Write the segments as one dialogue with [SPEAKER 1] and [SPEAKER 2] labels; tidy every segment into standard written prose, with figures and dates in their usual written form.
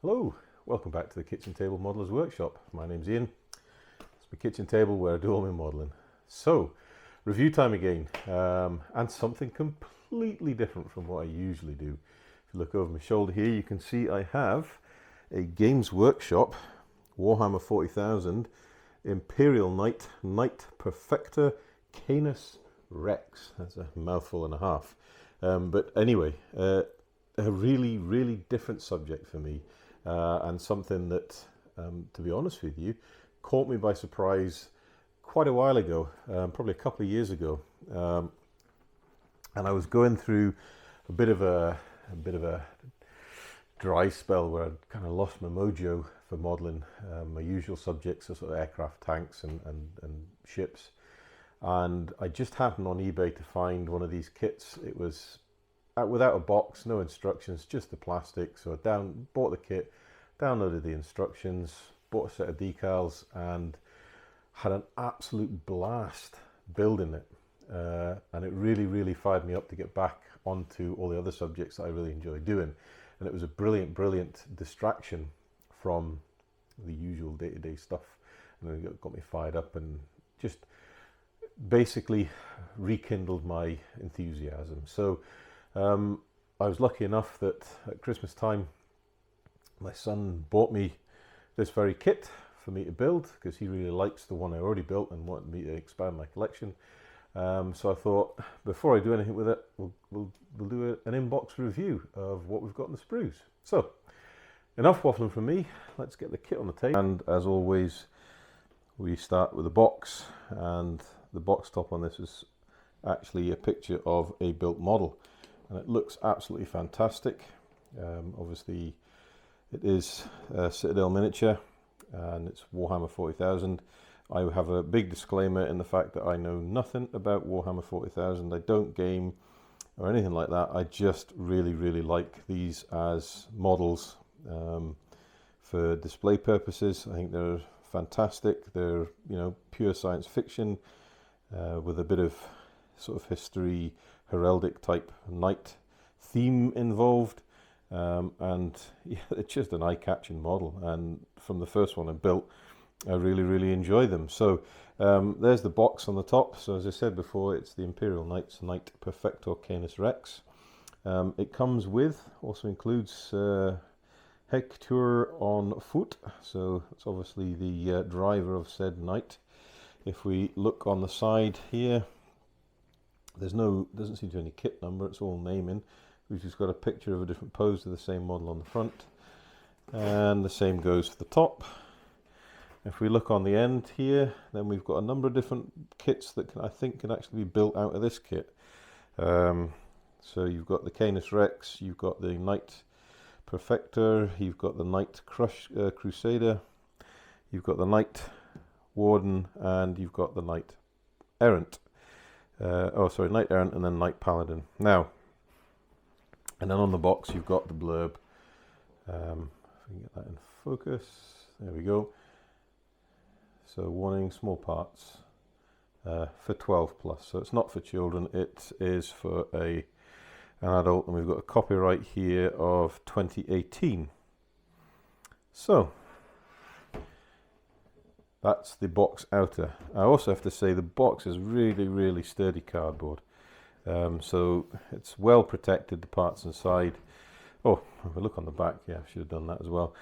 [SPEAKER 1] Hello, welcome back to the Kitchen Table Modeller's Workshop. My name's Ian. It's my kitchen table where I do all my modelling. So, review time again, and something completely different from what I usually do. If you look over my shoulder here, you can see I have a Games Workshop Warhammer 40,000 Imperial Knight Perfector Canis Rex. That's a mouthful and a half. But anyway, a really different subject for me, and something that, to be honest with you, caught me by surprise quite a while ago, probably a couple of years ago, and I was going through a bit of a dry spell where I'd kind of lost my mojo for modelling. My usual subjects are sort of aircraft, tanks and ships, and I just happened on eBay to find one of these kits. It was without a box, no instructions, just the plastic. So I bought the kit, downloaded the instructions, bought a set of decals, and had an absolute blast building it. And it really fired me up to get back onto all the other subjects that I really enjoy doing. And it was a brilliant distraction from the usual day-to-day stuff. And it got me fired up and just basically rekindled my enthusiasm. So I was lucky enough that at Christmas time, my son bought me this very kit for me to build, because he really likes the one I already built and wanted me to expand my collection. So I thought, before I do anything with it, we'll do an inbox review of what we've got in the sprues. So, enough waffling from me, let's get the kit on the table. And as always, we start with a box, and the box top on this is actually a picture of a built model. And it looks absolutely fantastic. Obviously, it is a Citadel miniature, and it's Warhammer 40,000. I have a big disclaimer in the fact that I know nothing about Warhammer 40,000. I don't game or anything like that. I just really like these as models for display purposes. I think they're fantastic. They're, pure science fiction with a bit of sort of history, heraldic type knight theme involved, and yeah, it's just an eye-catching model, and from the first one I built, I really enjoy them. So there's the box on the top. So as I said before, it's the Imperial Knight Perfector Canis Rex. It comes with, also includes Hector on foot, so it's obviously the driver of said knight. If we look on the side here, doesn't seem to be any kit number, it's all naming. We've just got a picture of a different pose of the same model on the front, and the same goes for the top. If we look on the end here, then we've got a number of different kits that I think can actually be built out of this kit. So you've got the Canis Rex, you've got the Knight Perfector, you've got the Knight Crusader, you've got the Knight Warden, and you've got the Knight Errant. Knight Errant and then Knight Paladin. Now, and then on the box you've got the blurb. If we can get that in focus, there we go. So warning, small parts for 12 plus. So it's not for children, it is for an adult, and we've got a copyright here of 2018. So that's the box outer. I also have to say the box is really sturdy cardboard. So it's well protected, the parts inside. Oh, if we look on the back, yeah, I should have done that as well.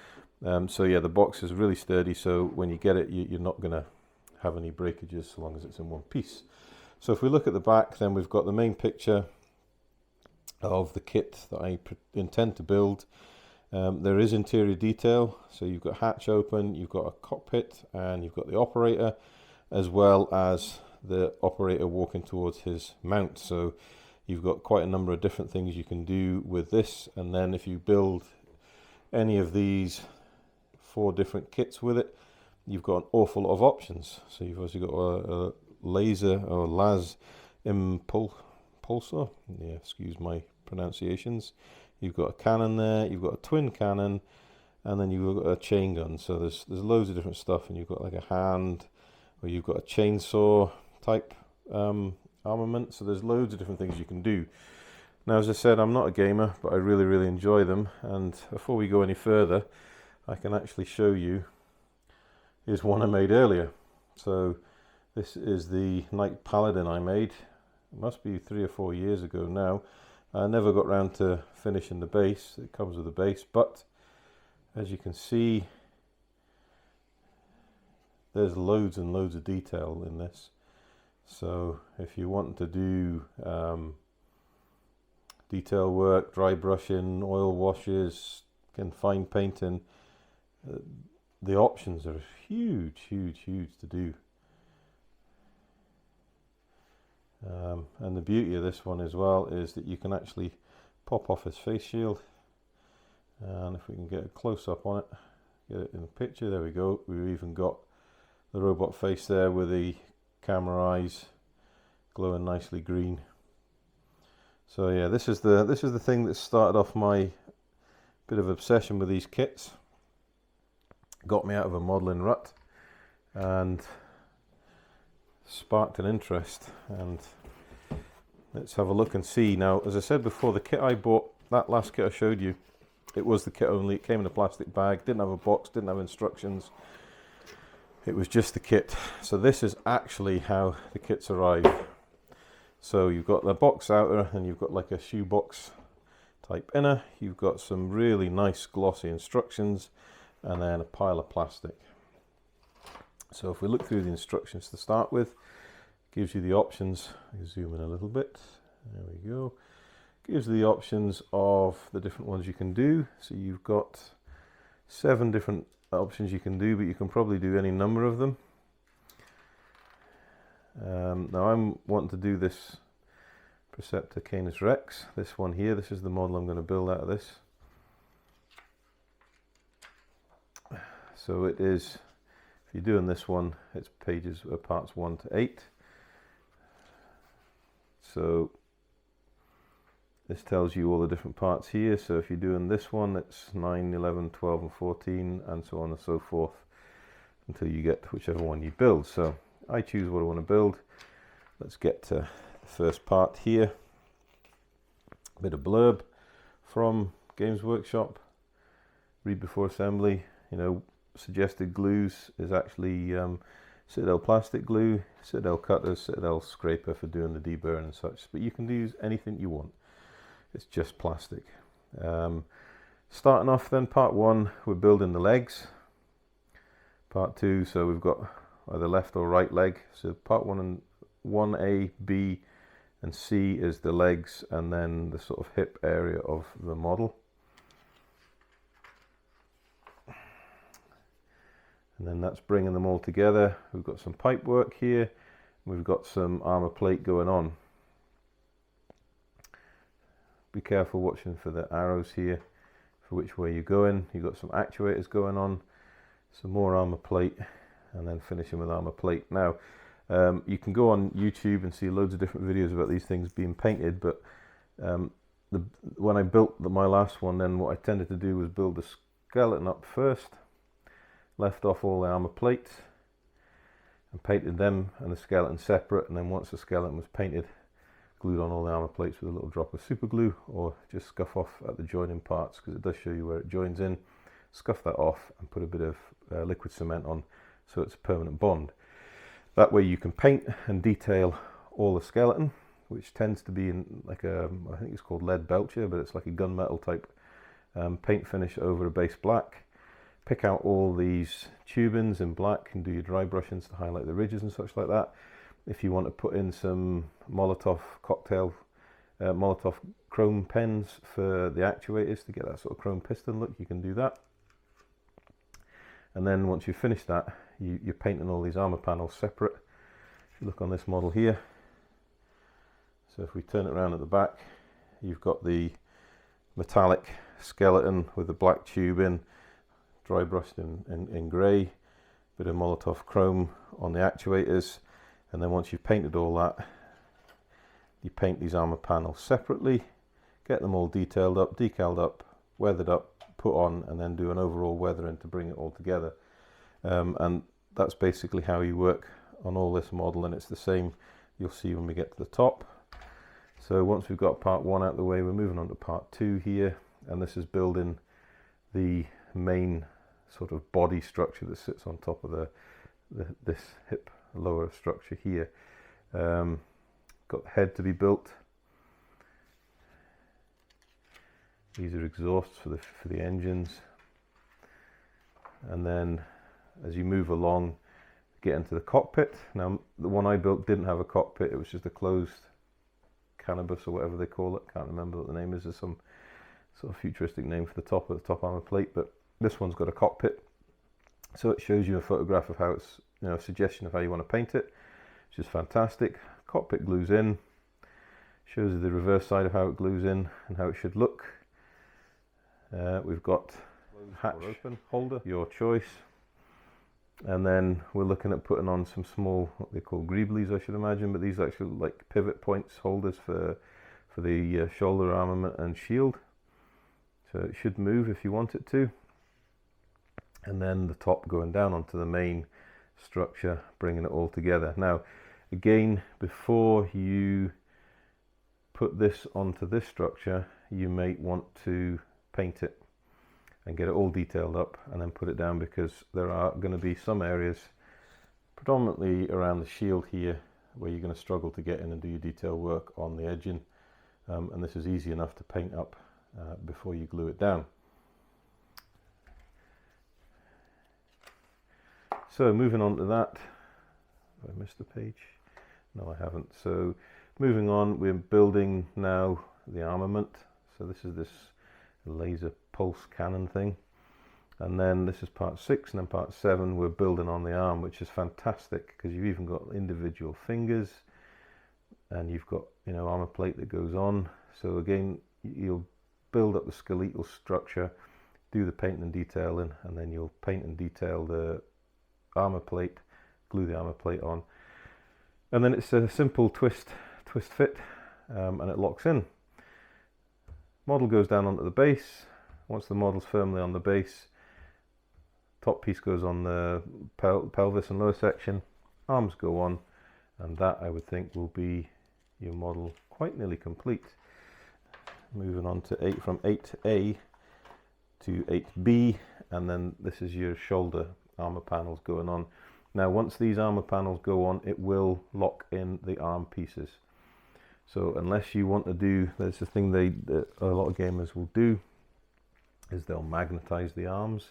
[SPEAKER 1] So yeah, the box is really sturdy, so when you get it, you're not going to have any breakages so long as it's in one piece. So if we look at the back, then we've got the main picture of the kit that I intend to build. There is interior detail, so you've got hatch open, you've got a cockpit, and you've got the operator, as well as the operator walking towards his mount. So you've got quite a number of different things you can do with this, and then if you build any of these 4 different kits with it, you've got an awful lot of options. So you've also got a laser or las impulsor, yeah, excuse my pronunciations. You've got a cannon there, you've got a twin cannon, and then you've got a chain gun. So there's loads of different stuff, and you've got like a hand, or you've got a chainsaw type armament. So there's loads of different things you can do. Now, as I said, I'm not a gamer, but I really enjoy them. And before we go any further, I can actually show you is one I made earlier. So this is the Knight Paladin I made. It must be 3 or 4 years ago now. I never got round to finishing the base. It comes with a base, but as you can see, there's loads and loads of detail in this. So if you want to do detail work, dry brushing, oil washes, and fine painting, the options are huge to do. And the beauty of this one as well is that you can actually pop off his face shield, and if we can get a close-up on it, get it in the picture, there we go. We've even got the robot face there with the camera eyes glowing nicely green. So yeah, this is the thing that started off my bit of obsession with these kits, got me out of a modelling rut and sparked an interest. And let's have a look and see. Now, as I said before, the kit I bought, that last kit I showed you, it was the kit only. It came in a plastic bag, didn't have a box, didn't have instructions. It was just the kit. So this is actually how the kits arrive. So you've got the box outer, and you've got like a shoebox type inner. You've got some really nice glossy instructions, and then a pile of plastic. So if we look through the instructions to start with, it gives you the options. I can zoom in a little bit. There we go. Gives you the options of the different ones you can do. So you've got 7 different options you can do, but you can probably do any number of them. Now I'm wanting to do this Preceptor Canis Rex, this one here. This is the model I'm going to build out of this. So it is, if you're doing this one, it's parts 1 to 8. So this tells you all the different parts here. So if you're doing this one, it's 9, 11, 12 and 14, and so on and so forth, until you get to whichever one you build. So I choose what I want to build. Let's get to the first part here. A bit of blurb from Games Workshop. Read before assembly. You know, suggested glues is actually Citadel plastic glue, Citadel cutters, Citadel scraper for doing the deburr and such. But you can use anything you want. It's just plastic. Starting off then, part 1, we're building the legs. Part 2, so we've got either left or right leg. So part 1 and 1A, B and C is the legs, and then the sort of hip area of the model. And then that's bringing them all together. We've got some pipe work here. We've got some armor plate going on. Be careful watching for the arrows here, for which way you're going. You've got some actuators going on, some more armor plate, and then finishing with armor plate. Now, you can go on YouTube and see loads of different videos about these things being painted, but when I built my last one, then what I tended to do was build the skeleton up first, left off all the armor plates, and painted them and the skeleton separate, and then once the skeleton was painted, glued on all the armor plates with a little drop of super glue, or just scuff off at the joining parts, because it does show you where it joins in. Scuff that off and put a bit of liquid cement on, so it's a permanent bond. That way you can paint and detail all the skeleton, which tends to be in like a, I think it's called lead belcher, but it's like a gunmetal type paint finish over a base black. Pick out all these tubings in black and do your dry brushings to highlight the ridges and such like that. If you want to put in some Molotov chrome pens for the actuators to get that sort of chrome piston look, you can do that. And then once you've finished that, you're painting all these armor panels separate. If you look on this model here, so if we turn it around at the back, you've got the metallic skeleton with the black tubing, dry brushed in grey, bit of Molotov chrome on the actuators, and then once you've painted all that, you paint these armor panels separately, get them all detailed up, decaled up, weathered up, put on, and then do an overall weathering to bring it all together. And that's basically how you work on all this model, and it's the same you'll see when we get to the top. So once we've got part 1 out of the way, we're moving on to part 2 here, and this is building the main sort of body structure that sits on top of this hip lower structure here. Got the head to be built. These are exhausts for the engines, and then as you move along, get into the cockpit. Now the one I built didn't have a cockpit; it was just a closed canvas or whatever they call it. Can't remember what the name is. There's some sort of futuristic name for the top armor plate, but this one's got a cockpit, so it shows you a photograph of how it's, you know, a suggestion of how you want to paint it, which is fantastic. Cockpit glues in, shows you the reverse side of how it glues in and how it should look. We've got hatch open holder, your choice, and then we're looking at putting on some small, what they call greeblies, I should imagine, but these are actually like pivot points, holders for the shoulder armament and shield, so it should move if you want it to. And then the top going down onto the main structure, bringing it all together. Now again, before you put this onto this structure, you may want to paint it and get it all detailed up and then put it down, because there are going to be some areas, predominantly around the shield here, where you're going to struggle to get in and do your detail work on the edging, and this is easy enough to paint up before you glue it down. So moving on to that, have I missed the page? No, I haven't. So moving on, we're building now the armament. So this is this laser pulse cannon thing, and then this is part 6, and then part 7 we're building on the arm, which is fantastic because you've even got individual fingers, and you've got, you know, armor plate that goes on. So again, you'll build up the skeletal structure, do the paint and detailing, and then you'll paint and detail the armor plate, glue the armor plate on, and then it's a simple twist fit, and it locks in. Model goes down onto the base. Once the model's firmly on the base, top piece goes on the pelvis and lower section, arms go on, and that, I would think, will be your model quite nearly complete. Moving on to from 8A to 8B, and then this is your shoulder armor panels going on. Now once these armor panels go on, it will lock in the arm pieces. So unless you want to do, there's the thing that a lot of gamers will do, is they'll magnetize the arms,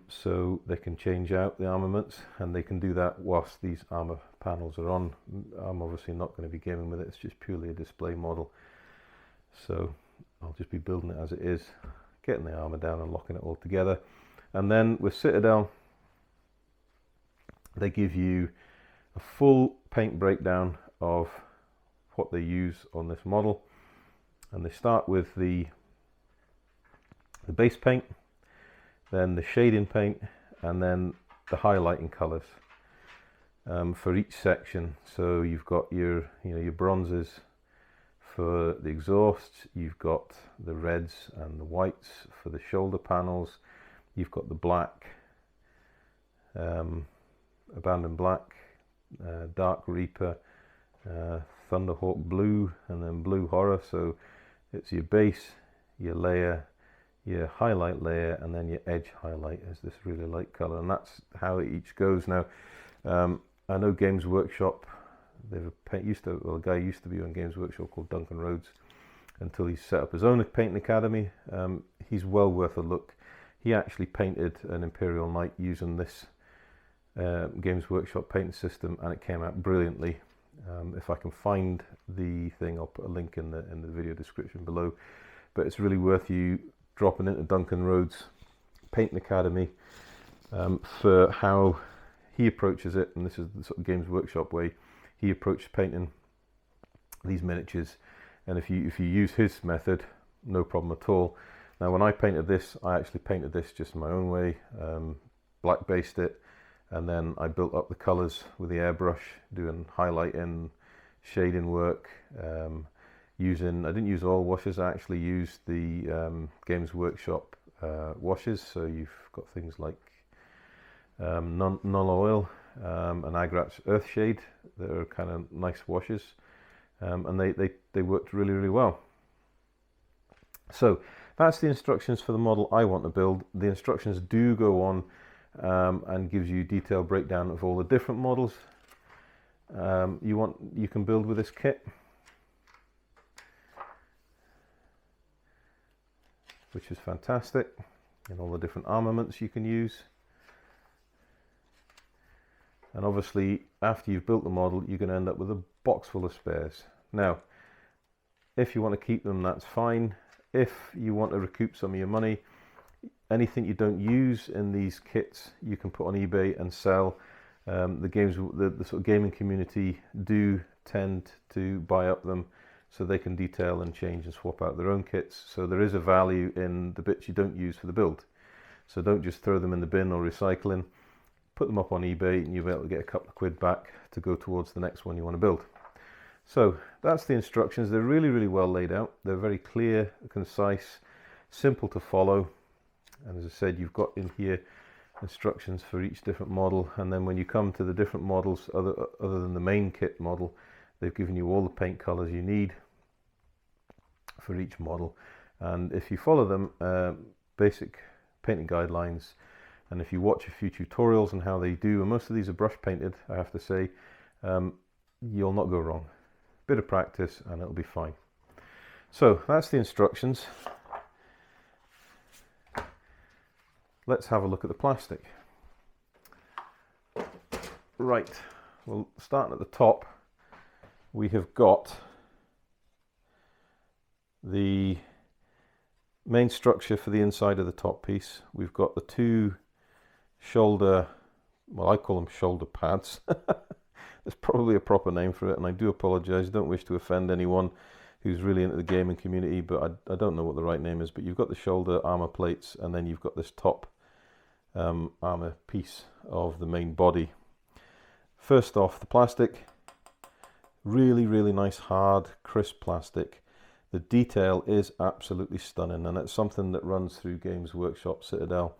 [SPEAKER 1] so they can change out the armaments, and they can do that whilst these armor panels are on. I'm obviously not going to be gaming with it, it's just purely a display model, so I'll just be building it as it is, getting the armor down and locking it all together. And then with Citadel, they give you a full paint breakdown of what they use on this model, and they start with the base paint, then the shading paint, and then the highlighting colors for each section. So you've got your, you know, your bronzes for the exhausts, you've got the reds and the whites for the shoulder panels, you've got the black, abandoned black, dark reaper, Thunderhawk blue, and then blue horror. So it's your base, your layer, your highlight layer, and then your edge highlight is this really light color, and that's how it each goes. Now I know Games Workshop, they've a guy used to be on Games Workshop called Duncan Rhodes, until he set up his own painting academy. He's well worth a look. He actually painted an Imperial Knight using this Games Workshop painting system, and it came out brilliantly. If I can find the thing, I'll put a link in the video description below, but it's really worth you dropping into Duncan Rhodes Painting Academy for how he approaches it, and this is the sort of Games Workshop way he approached painting these miniatures, and if you use his method, no problem at all. Now when I painted this, I actually painted this just my own way, black based it, and then I built up the colors with the airbrush, doing highlighting, shading work, I didn't use oil washes, I actually used the Games Workshop washes. So you've got things like Null Oil and Agrat's Earthshade that are kind of nice washes, and they worked really, really well. So that's the instructions for the model I want to build. The instructions do go on and gives you detailed breakdown of all the different models you can build with this kit, which is fantastic, and all the different armaments you can use. And obviously, after you've built the model, you're going to end up with a box full of spares. Now, if you want to keep them, that's fine. If you want to recoup some of your money, anything you don't use in these kits, you can put on eBay and sell. The sort of gaming community do tend to buy up them, so they can detail and change and swap out their own kits. So there is a value in the bits you don't use for the build. So don't just throw them in the bin or recycling. Put them up on eBay and you'll be able to get a couple of quid back to go towards the next one you want to build. So that's the instructions. They're really, really well laid out. They're very clear, concise, simple to follow. And as I said, you've got in here instructions for each different model. And then when you come to the different models, other than the main kit model, they've given you all the paint colors you need for each model. And if you follow them, basic painting guidelines, and if you watch a few tutorials on how they do, and most of these are brush painted, I have to say, you'll not go wrong. Bit of practice and it'll be fine. So that's the instructions. Let's have a look at the plastic. Right, well, starting at the top, we have got the main structure for the inside of the top piece. We've got the two shoulder, well, I call them shoulder pads. There's probably a proper name for it, and I do apologize. Don't wish to offend anyone who's really into the gaming community, but I don't know what the right name is. But you've got the shoulder armor plates, and then you've got this top armor piece of the main body. First off, the plastic, really, really nice, hard, crisp plastic. The detail is absolutely stunning, and it's something that runs through Games Workshop Citadel.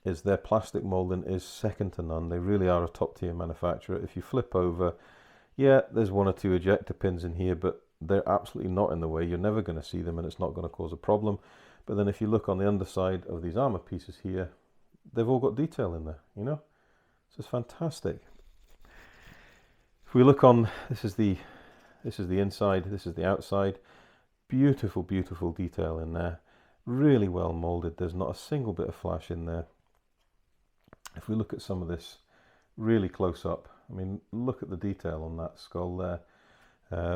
[SPEAKER 1] Is their plastic molding is second to none. They really are a top tier manufacturer. If you flip over, yeah, there's one or two ejector pins in here, but they're absolutely not in the way. You're never going to see them and it's not going to cause a problem. But then if you look on the underside of these armor pieces here, they've all got detail in there, you know? So it's fantastic. If we look on, this is the inside, this is the outside. Beautiful, beautiful detail in there. Really well molded. There's not a single bit of flash in there. If we look at some of this really close up, I mean, look at the detail on that skull there.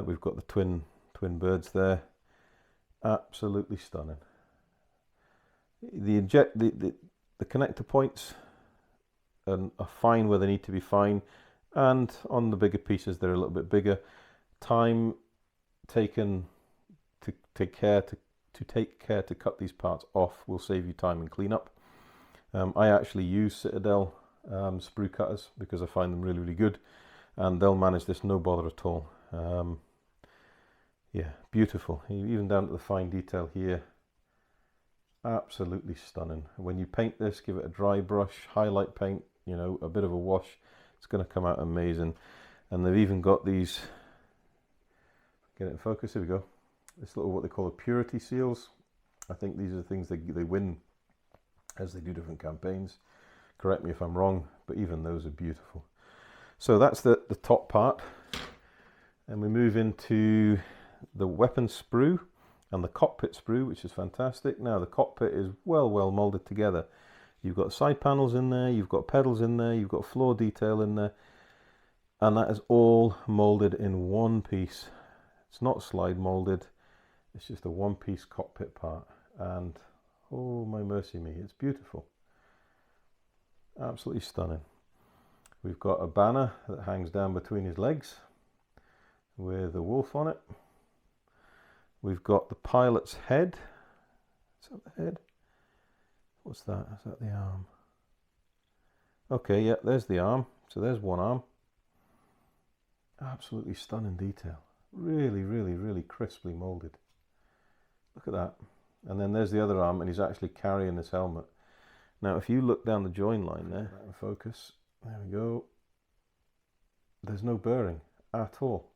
[SPEAKER 1] We've got the twin birds there. Absolutely stunning. The connector points are fine where they need to be fine, and on the bigger pieces they're a little bit bigger. Time taken to take care to cut these parts off will save you time and cleanup. I actually use Citadel sprue cutters because I find them really, really good, and they'll manage this no bother at all. Yeah, beautiful, even down to the fine detail here. Absolutely stunning. When you paint this, give it a dry brush, highlight paint, you know, a bit of a wash, it's going to come out amazing. And they've even got these, get it in focus, here we go, this little, what they call a purity seals. I think these are the things they win as they do different campaigns. Correct me if I'm wrong, but even those are beautiful. So that's the top part, and we move into the weapon sprue and the cockpit sprue, which is fantastic. Now the cockpit is well molded together. You've got side panels in there, you've got pedals in there, you've got floor detail in there, and that is all molded in one piece. It's not slide molded, it's just a one piece cockpit part, and oh my mercy me, it's beautiful. Absolutely stunning. We've got a banner that hangs down between his legs with a wolf on it. We've got the pilot's head. Is that the head? What's that? Is that the arm? Okay, yeah, there's the arm. So there's one arm. Absolutely stunning detail. Really, really, really crisply molded. Look at that. And then there's the other arm, and he's actually carrying this helmet. Now, if you look down the join line there, in focus, there we go. There's no burring at all.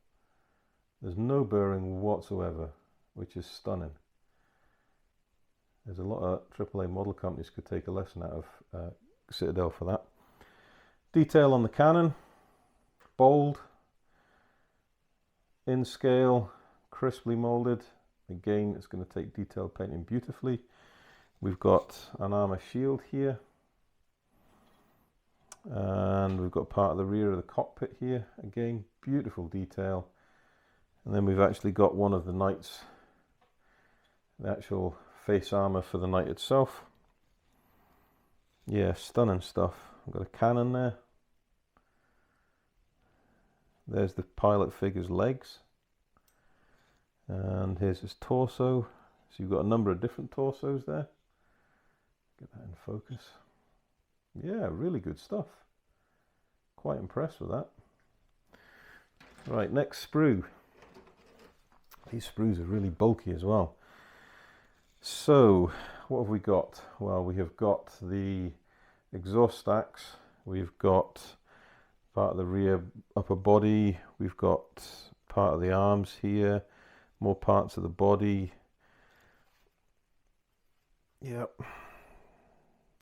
[SPEAKER 1] There's no burring whatsoever, which is stunning. There's a lot of AAA model companies could take a lesson out of Citadel for that. Detail on the cannon, bold, in scale, crisply molded. Again, it's going to take detailed painting beautifully. We've got an armor shield here, and we've got part of the rear of the cockpit here. Again, beautiful detail. And then we've actually got one of the knights, the actual face armor for the knight itself. Yeah, stunning stuff. I've got a cannon there. There's the pilot figure's legs. And here's his torso. So you've got a number of different torsos there. Get that in focus. Yeah, really good stuff. Quite impressed with that. Right, next sprue. These sprues are really bulky as well. So, what have we got? Well, we have got the exhaust stacks. We've got part of the rear upper body. We've got part of the arms here. More parts of the body. Yep.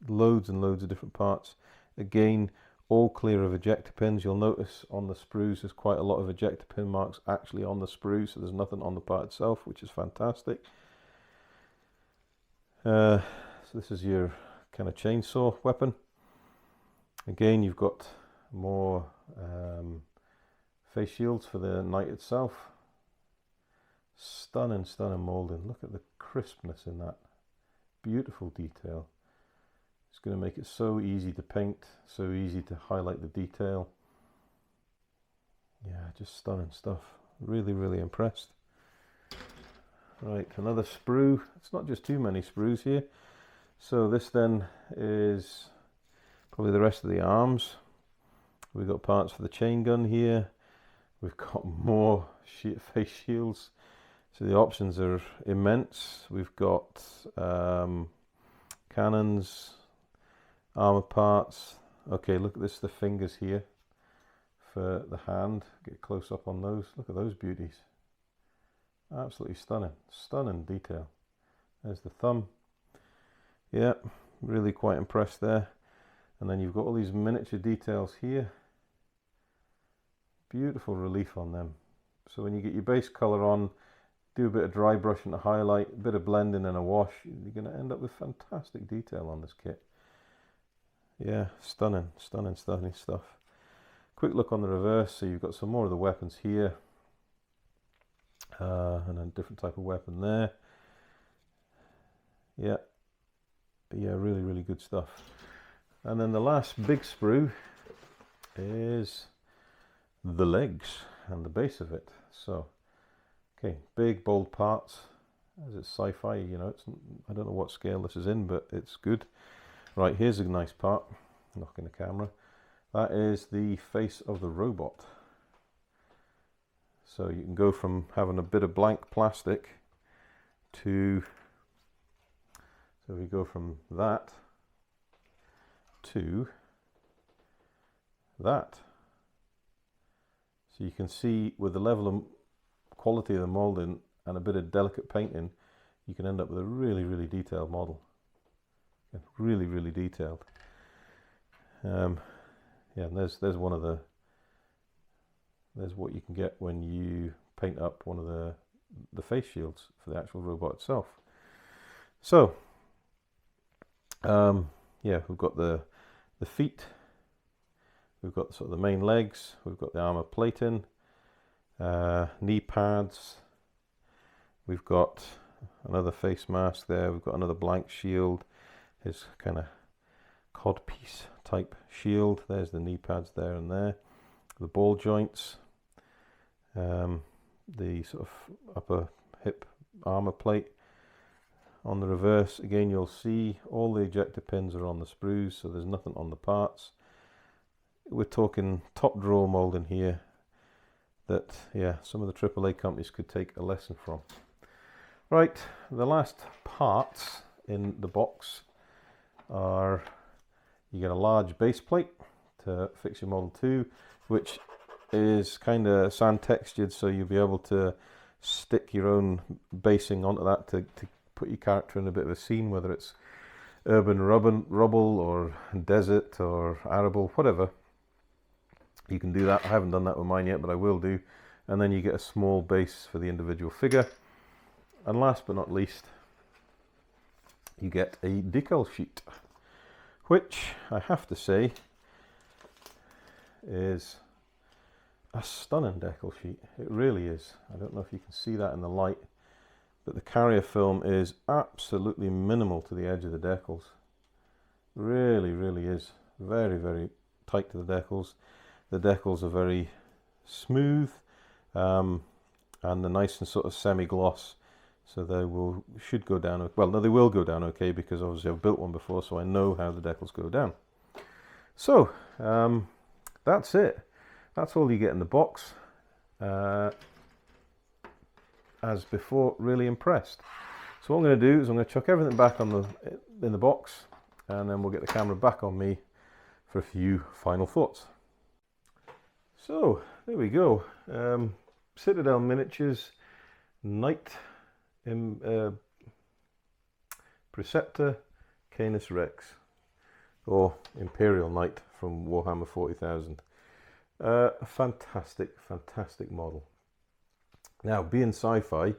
[SPEAKER 1] Loads and loads of different parts. Again, all clear of ejector pins. You'll notice on the sprues there's quite a lot of ejector pin marks actually on the sprue, so there's nothing on the part itself, which is fantastic. So this is your kind of chainsaw weapon. Again, you've got more face shields for the knight itself. Stunning, stunning molding. Look at the crispness in that. Beautiful detail. It's going to make it so easy to paint, so easy to highlight the detail. Yeah, just stunning stuff. Really, really impressed. Right, another sprue. It's not just too many sprues here. So this then is probably the rest of the arms. We've got parts for the chain gun here. We've got more face shields. So the options are immense. We've got cannons, armor parts. Okay, look at this, the fingers here for the hand. Get close up on those. Look at those beauties. Absolutely stunning. Stunning detail. There's the thumb. Yeah, really quite impressed there. And then you've got all these miniature details here. Beautiful relief on them. So when you get your base color on, do a bit of dry brushing to highlight, a bit of blending and a wash, you're going to end up with fantastic detail on this kit. Yeah, stunning, stunning, stunning stuff. Quick look on the reverse. So you've got some more of the weapons here. And a different type of weapon there. Yeah, really, really good stuff. And then the last big sprue is the legs and the base of it. So, okay, big bold parts. As it's sci-fi, you know, I don't know what scale this is in, but it's good. Right, here's a nice part. Knocking the camera. That is the face of the robot. So you can go from having a bit of blank plastic to, so we go from that to that. So you can see with the level of quality of the molding and a bit of delicate painting, you can end up with a really, really detailed model. Really, really detailed. Yeah, and there's one of the, there's what you can get when you paint up one of the face shields for the actual robot itself. So, yeah, we've got the feet, we've got sort of the main legs, we've got the armor plating, knee pads, we've got another face mask there, we've got another blank shield, his kind of codpiece type shield. There's the knee pads there and there, the ball joints, the sort of upper hip armor plate. On the reverse, again, you'll see all the ejector pins are on the sprues, so there's nothing on the parts. We're talking top drawer molding here that, yeah, some of the AAA companies could take a lesson from. Right, the last parts in the box are, you get a large base plate to fix your Model 2, which is kind of sand textured, so you'll be able to stick your own basing onto that to put your character in a bit of a scene, whether it's urban rubble or desert or arable, whatever. You can do that. I haven't done that with mine yet, but I will do. And then you get a small base for the individual figure. And last but not least, you get a decal sheet, which I have to say is a stunning decal sheet. It really is. I don't know if you can see that in the light, but the carrier film is absolutely minimal to the edge of the decals. Really, really is. Very, very tight to the decals. The decals are very smooth and they're nice and sort of semi-gloss. So they should go down, well, no, they will go down okay, because obviously I've built one before, so I know how the decals go down. So, that's it. That's all you get in the box. As before, really impressed. So what I'm going to do is I'm going to chuck everything back in the box, and then we'll get the camera back on me for a few final thoughts. So, there we go. Citadel Miniatures Knight Perfector Canis Rex, or Imperial Knight from Warhammer 40,000. A fantastic, fantastic model. Now, being sci-fi,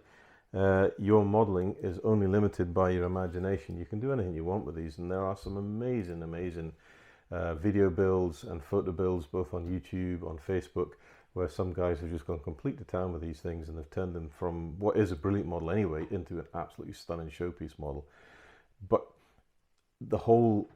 [SPEAKER 1] your modelling is only limited by your imagination. You can do anything you want with these, and there are some amazing, amazing video builds and photo builds, both on YouTube, on Facebook, where some guys have just gone complete to town with these things, and they've turned them from what is a brilliant model anyway into an absolutely stunning showpiece model. But the whole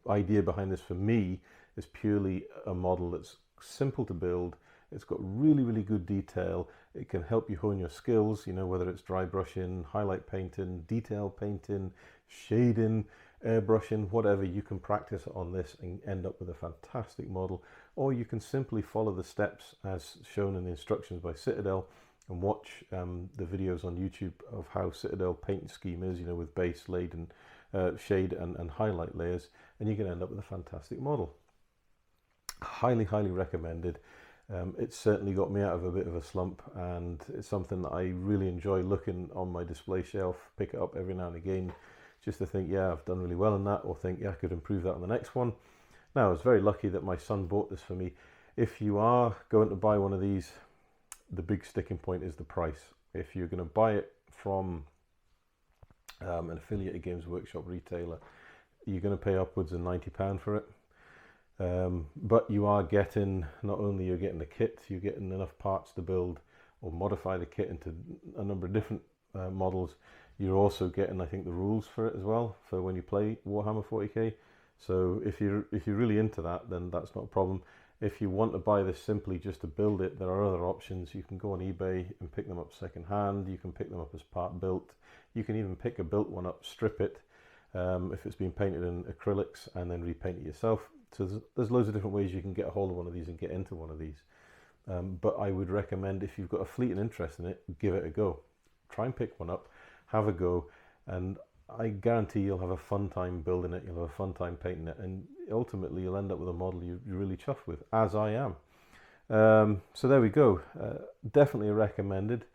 [SPEAKER 1] idea behind this for me is purely a model that's simple to build. It's got really, really good detail. It can help you hone your skills, you know, whether it's dry brushing, highlight painting, detail painting, shading, airbrushing, whatever. You can practice on this and end up with a fantastic model. Or you can simply follow the steps as shown in the instructions by Citadel and watch the videos on YouTube of how Citadel paint scheme is, you know, with base, laid and shade and highlight layers, and you can end up with a fantastic model. Highly, highly recommended. It's certainly got me out of a bit of a slump, and it's something that I really enjoy looking on my display shelf, pick it up every now and again, just to think, yeah, I've done really well in that, or think, yeah, I could improve that on the next one. Now, I was very lucky that my son bought this for me. If you are going to buy one of these, the big sticking point is the price. If you're going to buy it from an affiliated Games Workshop retailer, you're going to pay upwards of £90 for it. But you are getting, not only you're getting the kit, you're getting enough parts to build or modify the kit into a number of different models. You're also getting, I think, the rules for it as well, for when you play Warhammer 40k. So if you're really into that, then that's not a problem. If you want to buy this simply just to build it, there are other options. You can go on eBay and pick them up second hand. You can pick them up as part built. You can even pick a built one up, strip it if it's been painted in acrylics, and then repaint it yourself. So there's loads of different ways you can get a hold of one of these and get into one of these. But I would recommend, if you've got a fleeting interest in it, give it a go. Try and pick one up, have a go, and I guarantee you'll have a fun time building it, you'll have a fun time painting it, and ultimately you'll end up with a model you're really chuffed with, as I am. So there we go. Definitely recommended,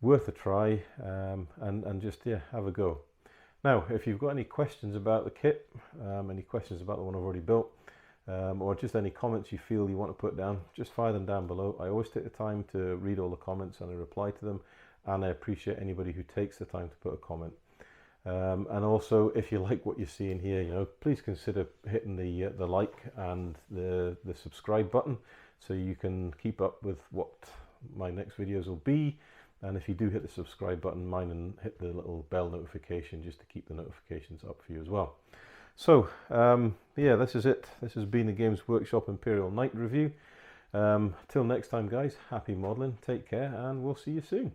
[SPEAKER 1] worth a try, and just, yeah, have a go. Now, if you've got any questions about the kit, any questions about the one I've already built, or just any comments you feel you want to put down, just fire them down below. I always take the time to read all the comments and I reply to them, and I appreciate anybody who takes the time to put a comment. And also, if you like what you're seeing here, you know, please consider hitting the like and the subscribe button, so you can keep up with what my next videos will be. And if you do hit the subscribe button, mind and hit the little bell notification just to keep the notifications up for you as well. So yeah, this is it. This has been the Games Workshop Imperial Knight review. Till next time, guys, happy modelling, take care, and we'll see you soon.